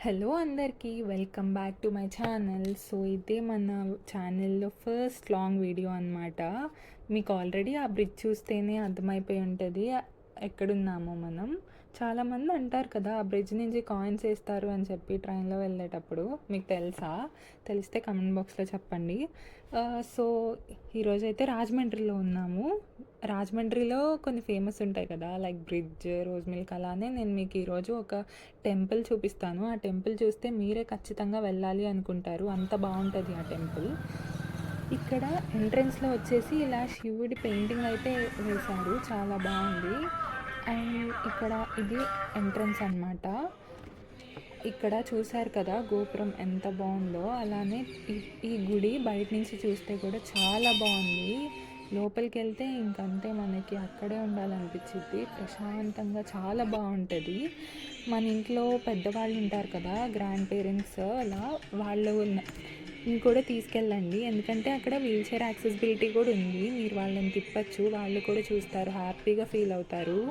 Hello అందరికీ welcome back to my channel. So ఇదే మన ఛానల్లో ఫస్ట్ లాంగ్ వీడియో అనమాట. మీకు ఆల్రెడీ ఆ బ్రిడ్జ్ చూస్తేనే అర్థమైపోయి ఉంటుంది ఎక్కడున్నామో మనం. చాలామంది అంటారు కదా ఆ బ్రిడ్జ్ నుంచి కాయిన్స్ వేస్తారు అని చెప్పి ట్రైన్లో వెళ్ళేటప్పుడు. మీకు తెలుసా? తెలిస్తే కమెంట్ బాక్స్లో చెప్పండి. సో ఈరోజైతే రాజమండ్రిలో ఉన్నాము. రాజమండ్రిలో కొన్ని ఫేమస్ ఉంటాయి కదా, లైక్ బ్రిడ్జ్, రోజ్ మిల్క్. అలానే నేను మీకు ఈరోజు ఒక టెంపుల్ చూపిస్తాను. ఆ టెంపుల్ చూస్తే మీరే ఖచ్చితంగా వెళ్ళాలి అనుకుంటారు, అంత బాగుంటుంది ఆ టెంపుల్. ఇక్కడ ఎంట్రన్స్లో వచ్చేసి ఇలా శివుడి పెయింటింగ్ అయితే వేశారు, చాలా బాగుంది. అండ్ ఇక్కడ ఇది ఎంట్రన్స్ అన్నమాట. ఇక్కడ చూశారు కదా గోపురం ఎంత బాగుందో. అలానే ఈ గుడి బయట నుంచి చూస్తే కూడా చాలా బాగుంది. లోపలికి వెళ్తే ఇంకంతే, మనకి అక్కడే ఉండాలనిపించింది. ప్రశాంతంగా చాలా బాగుంటుంది. మన ఇంట్లో పెద్దవాళ్ళు ఉంటారు కదా, గ్రాండ్ పేరెంట్స్, అలా వాళ్ళు కూడా తీసుకెళ్ళండి. ఎందుకంటే అక్కడ వీల్ చైర్ యాక్సెసిబిలిటీ కూడా ఉంది. మీరు వాళ్ళని తిప్పచ్చు, వాళ్ళు కూడా చూస్తారు, హ్యాపీగా ఫీల్ అవుతారు.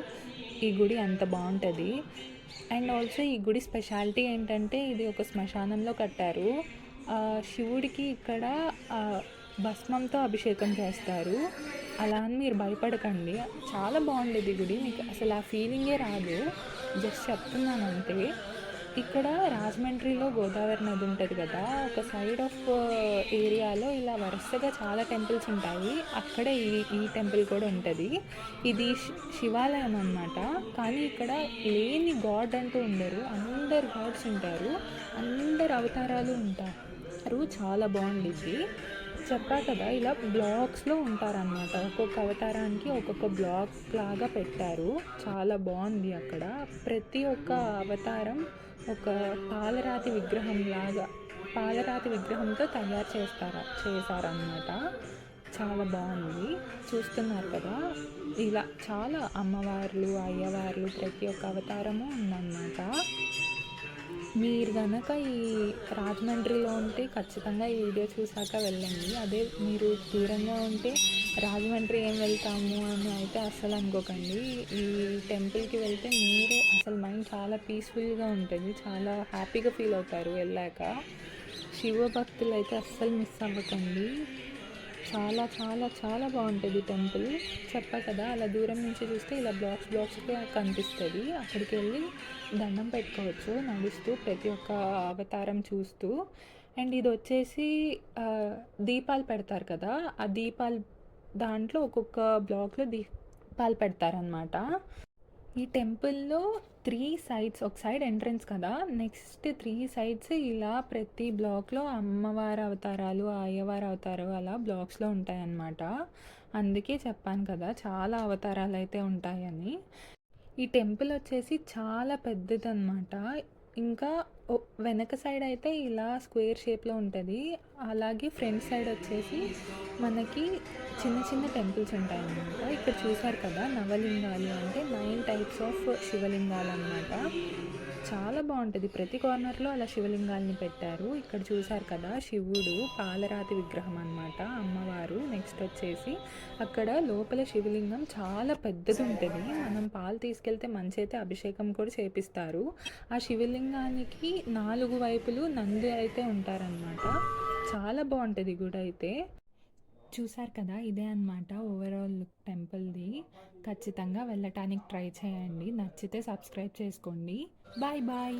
ఈ గుడి అంత బాగుంటుంది. అండ్ ఆల్సో ఈ గుడి స్పెషాలిటీ ఏంటంటే ఇది ఒక శ్మశానంలో కట్టారు. శివుడికి ఇక్కడ భస్మంతో అభిషేకం చేస్తారు. అలా అని మీరు భయపడకండి, చాలా బాగుండేది గుడి. మీకు అసలు ఆ ఫీలింగే రాదు, జస్ట్ చెప్తున్నాను అంతే. ఇక్కడ రాజమండ్రిలో గోదావరి నది ఉంటుంది కదా, ఒక సైడ్ ఆఫ్ ఏరియాలో ఇలా వరుసగా చాలా టెంపుల్స్ ఉంటాయి. అక్కడే ఈ టెంపుల్ కూడా ఉంటుంది. ఇది శివాలయం అన్నమాట. కానీ ఇక్కడ లేని గాడ్ అంటూ ఉండరు, అందరు గాడ్స్ ఉంటారు, అందరు అవతారాలు ఉంటారు. చాలా బాగుండిద్ది. చెప్పా కదా, ఇలా బ్లాక్స్లో ఉంటారనమాట. ఒక్కొక్క అవతారానికి ఒక్కొక్క బ్లాక్ లాగా పెట్టారు. చాలా బాగుంది. అక్కడ ప్రతి ఒక్క అవతారం ఒక పాలరాతి విగ్రహంతో తయారు చేశారనమాట. చాలా బాగుంది. చూస్తున్నారు కదా, ఇలా చాలా అమ్మవార్లు, అయ్యవార్లు, ప్రతి ఒక్క అవతారము ఉందన్నమాట. మీరు కనుక ఈ రాజమండ్రిలో ఉంటే ఖచ్చితంగా ఈ వీడియో చూసాక వెళ్ళండి. అదే మీరు దూరంగా ఉంటే రాజమండ్రి ఏం వెళ్తాము అని అయితే అస్సలు అనుకోకండి. ఈ టెంపుల్కి వెళ్తే మీరే అసలు మైండ్ చాలా పీస్ఫుల్గా ఉంటుంది, చాలా హ్యాపీగా ఫీల్ అవుతారు వెళ్ళాక. శివభక్తులు అయితే అస్సలు మిస్ అవ్వకండి. చాలా చాలా చాలా బాగుంటుంది టెంపుల్. చెప్పా కదా, అలా దూరం నుంచి చూస్తే ఇలా బ్లాక్స్గా కనిపిస్తుంది. అక్కడికి వెళ్ళి దండం పెట్టుకోవచ్చు నడుస్తూ, ప్రతి ఒక్క అవతారం చూస్తూ. అండ్ ఇది వచ్చేసి దీపాలు పెడతారు కదా, ఆ దీపాలు దాంట్లో ఒక్కొక్క బ్లాక్లో దీపాలు పెడతారనమాట. ఈ టెంపుల్లో 3 సైడ్స్, ఒక సైడ్ ఎంట్రన్స్ కదా, నెక్స్ట్ 3 సైడ్స్ ఇలా ప్రతి బ్లాక్లో అమ్మవారి అవతారాలు, అయ్యవారి అవతారాలు అలా బ్లాక్స్లో ఉంటాయన్నమాట. అందుకే చెప్పాను కదా చాలా అవతారాలు అయితే ఉంటాయని. ఈ టెంపుల్ వచ్చేసి చాలా పెద్దదన్నమాట. ఇంకా వెనక సైడ్ అయితే ఇలా స్క్వేర్ షేప్లో ఉంటుంది. అలాగే ఫ్రంట్ సైడ్ వచ్చేసి మనకి చిన్న చిన్న టెంపుల్స్ ఉంటాయన్నమాట. ఇక్కడ చూసారు కదా, నవలింగాలు అంటే 9 టైప్స్ ఆఫ్ శివలింగాలు అన్నమాట. చాలా బాగుంటుంది. ప్రతి కార్నర్లో అలా శివలింగాల్ని పెట్టారు. ఇక్కడ చూసారు కదా, శివుడు పాలరాతి విగ్రహం అన్నమాట, అమ్మవారు. నెక్స్ట్ వచ్చేసి అక్కడ లోపల శివలింగం చాలా పెద్దది ఉంటుంది. మనం పాలు తీసుకెళ్తే మంచి అయితే అభిషేకం కూడా చేపిస్తారు. ఆ శివలింగానికి 4 వైపులు నంది అయితే ఉంటారనమాట. చాలా బాగుంటుంది గుడి అయితే. చూసారు కదా, ఇదే అనమాట ఓవరాల్ లుక్ టెంపుల్ది. ఖచ్చితంగా వెళ్ళటానికి ట్రై చేయండి. నచ్చితే సబ్స్క్రైబ్ చేసుకోండి. Bye bye.